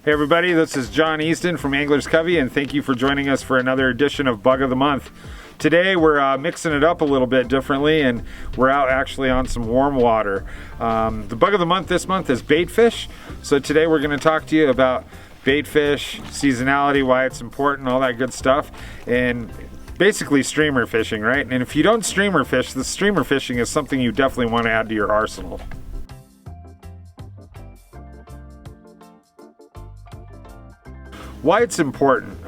Hey everybody, this is Jon Easdon from Anglers Covey, and thank you for joining us for another edition of Bug of the Month. Today we're mixing it up a little bit differently, and we're out actually on some warm water. The Bug of the Month this month is baitfish. So today we're going to talk to you about baitfish, seasonality, why it's important, all that good stuff, and basically streamer fishing, right? And if you don't streamer fish, the streamer fishing is something you definitely want to add to your arsenal. Why it's important,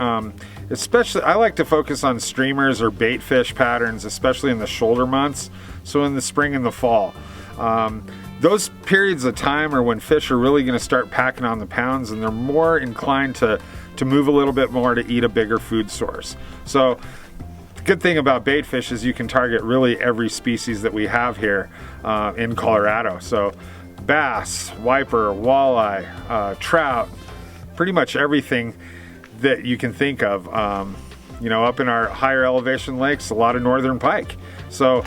especially I like to focus on streamers or baitfish patterns, especially in the shoulder months, so in the spring and the fall. Those periods of time are when fish are really going to start packing on the pounds, and they're more inclined to move a little bit more, to eat a bigger food source. So the good thing about baitfish is you can target really every species that we have here in Colorado. So bass, wiper, walleye, trout, pretty much everything that you can think of. You know, up in our higher elevation lakes, a lot of northern pike. So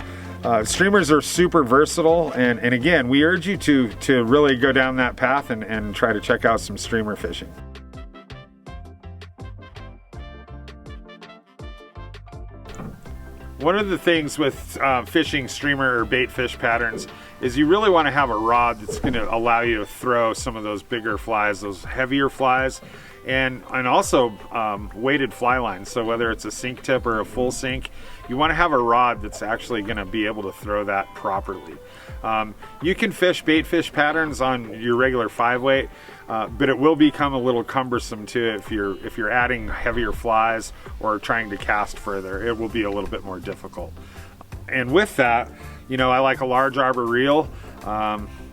streamers are super versatile, and again, we urge you to really go down that path and try to check out some streamer fishing. One of the things with fishing streamer or baitfish patterns is you really want to have a rod that's going to allow you to throw some of those bigger flies, those heavier flies, and also weighted fly lines. So whether it's a sink tip or a full sink, you want to have a rod that's actually going to be able to throw that properly. You can fish baitfish patterns on your regular 5-weight, but it will become a little cumbersome too if you're adding heavier flies or trying to cast further. It will be a little bit more difficult. And with that, you know, I like a large arbor reel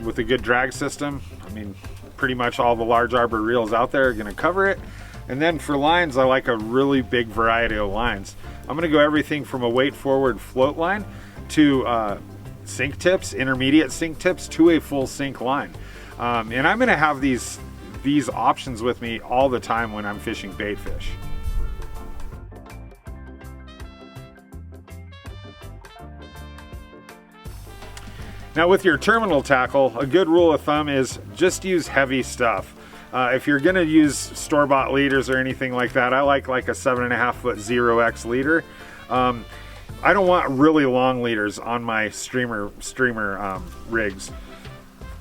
with a good drag system. I mean, pretty much all the large arbor reels out there are going to cover it. And then for lines, I like a really big variety of lines. I'm going to go everything from a weight forward float line to sink tips, intermediate sink tips, to a full sink line. And I'm going to have these options with me all the time when I'm fishing baitfish. Now with your terminal tackle, a good rule of thumb is just use heavy stuff. If you're going to use store-bought leaders or anything like that, I like a 7.5 foot 0X leader. I don't want really long leaders on my streamer rigs.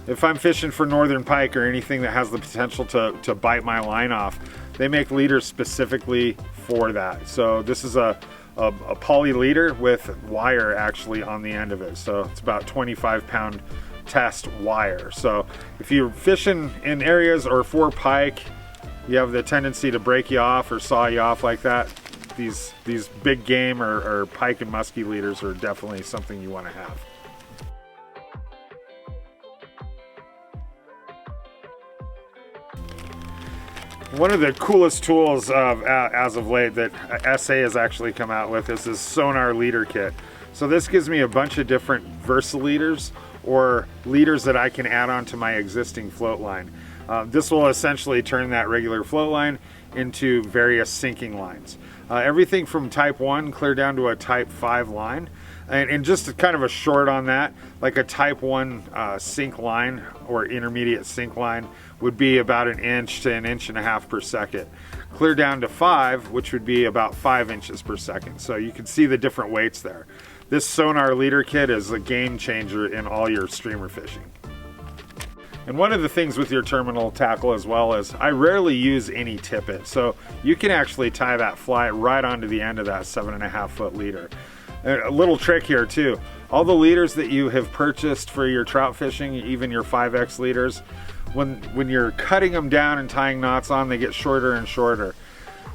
If I'm fishing for northern pike or anything that has the potential to bite my line off, they make leaders specifically for that. So this is a poly leader with wire actually on the end of it. So it's about 25-pound test wire. So if you're fishing in areas or for pike, you have the tendency to break you off or saw you off like that, these big game or pike and muskie leaders are definitely something you want to have. One of the coolest tools as of late that SA has actually come out with is this sonar leader kit. So this gives me a bunch of different Versa leaders or leaders that I can add on to my existing float line. This will essentially turn that regular float line into various sinking lines. Everything from type 1 clear down to a type 5 line. And just kind of a short on that, like a type 1 sink line or intermediate sink line would be about 1 inch to 1.5 inches per second. Clear down to 5, which would be about 5 inches per second. So you can see the different weights there. This sonar leader kit is a game changer in all your streamer fishing. And one of the things with your terminal tackle as well is I rarely use any tippet. So you can actually tie that fly right onto the end of that 7.5 foot leader. A little trick here too, all the leaders that you have purchased for your trout fishing, even your 5X leaders, when you're cutting them down and tying knots on, they get shorter and shorter.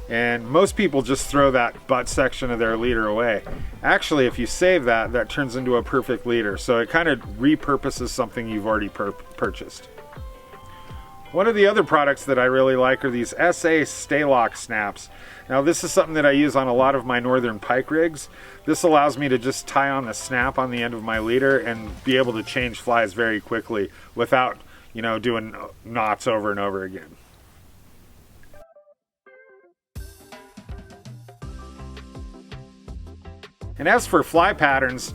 And most people just throw that butt section of their leader away. Actually, if you save that, that turns into a perfect leader. So it kind of repurposes something you've already purchased. One of the other products that I really like are these Stay Loc Snaps. Now this is something that I use on a lot of my northern pike rigs. This allows me to just tie on the snap on the end of my leader and be able to change flies very quickly without, you know, doing knots over and over again. And as for fly patterns,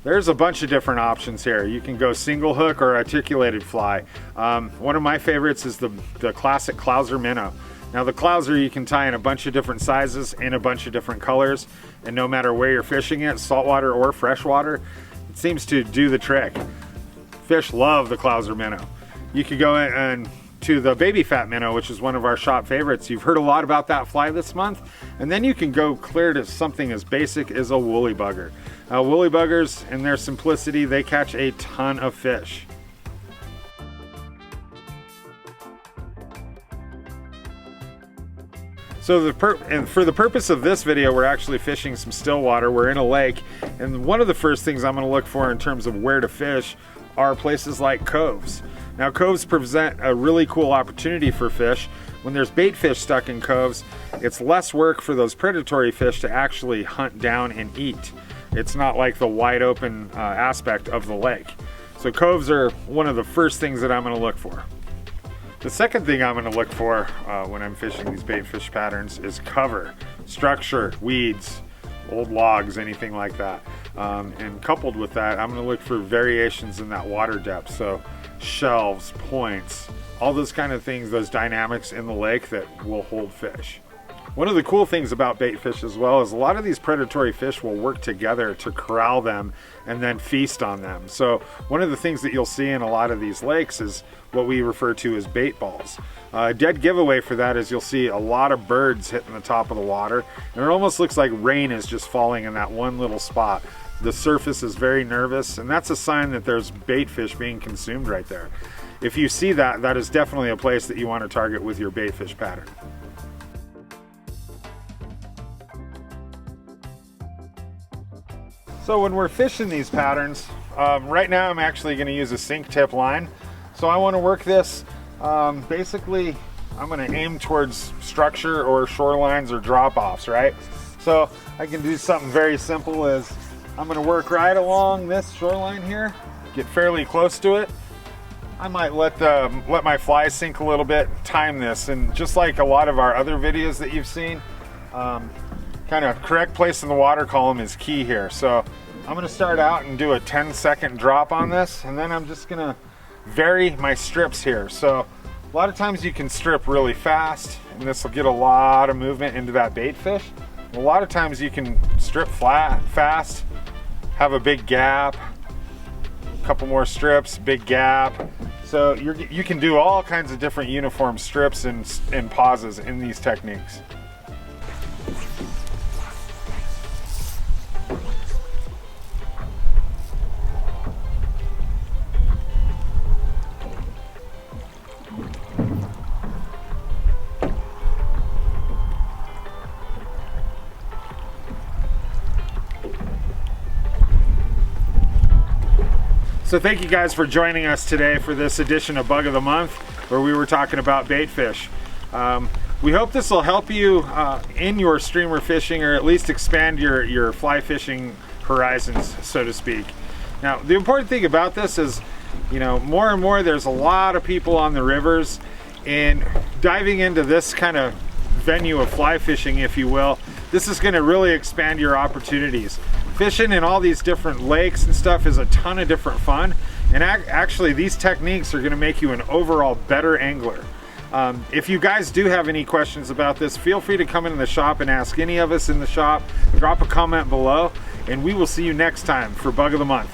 There's a bunch of different options here. You can go single hook or articulated fly. One of my favorites is the classic Clouser minnow. Now the Clouser you can tie in a bunch of different sizes in a bunch of different colors, and no matter where you're fishing it, saltwater or freshwater, it seems to do the trick. Fish love the Clouser minnow. You could go in to the baby fat minnow, which is one of our shop favorites. You've heard a lot about that fly this month. And then you can go clear to something as basic as a woolly bugger. Woolly buggers, in their simplicity, they catch a ton of fish. So for the purpose of this video, we're actually fishing some still water. We're in a lake, and one of the first things I'm going to look for in terms of where to fish are places like coves. Now coves present a really cool opportunity for fish. When there's bait fish stuck in coves, it's less work for those predatory fish to actually hunt down and eat. It's not like the wide open aspect of the lake. So coves are one of the first things that I'm going to look for. The second thing I'm going to look for when I'm fishing these bait fish patterns is cover, structure, weeds, old logs, anything like that. And coupled with that, I'm going to look for variations in that water depth. So shelves, points, all those kind of things, those dynamics in the lake that will hold fish. One of the cool things about bait fish as well is a lot of these predatory fish will work together to corral them and then feast on them. So one of the things that you'll see in a lot of these lakes is what we refer to as bait balls. A dead giveaway for that is you'll see a lot of birds hitting the top of the water, and it almost looks like rain is just falling in that one little spot. The surface is very nervous, and that's a sign that there's bait fish being consumed right there. If you see that, that is definitely a place that you want to target with your bait fish pattern. So when we're fishing these patterns, right now I'm actually going to use a sink tip line. So I want to work this, basically I'm going to aim towards structure or shorelines or drop-offs, right? So I can do something very simple as I'm going to work right along this shoreline here, get fairly close to it. I might let my fly sink a little bit, time this, and just like a lot of our other videos that you've seen, kind of correct place in the water column is key here. So I'm going to start out and do a 10-second drop on this, and then I'm just going to vary my strips here. So a lot of times you can strip really fast, and this will get a lot of movement into that bait fish. A lot of times you can strip flat, fast, have a big gap, a couple more strips, big gap. So you can do all kinds of different uniform strips and pauses in these techniques. So thank you guys for joining us today for this edition of Bug of the Month, where we were talking about bait fish. We hope this will help you in your streamer fishing, or at least expand your fly fishing horizons, so to speak. Now, the important thing about this is, you know, more and more there's a lot of people on the rivers, and diving into this kind of venue of fly fishing, if you will, this is going to really expand your opportunities. Fishing in all these different lakes and stuff is a ton of different fun, and actually these techniques are going to make you an overall better angler. If you guys do have any questions about this, feel free to come in the shop and ask any of us in the shop. Drop a comment below, and we will see you next time for Bug of the Month.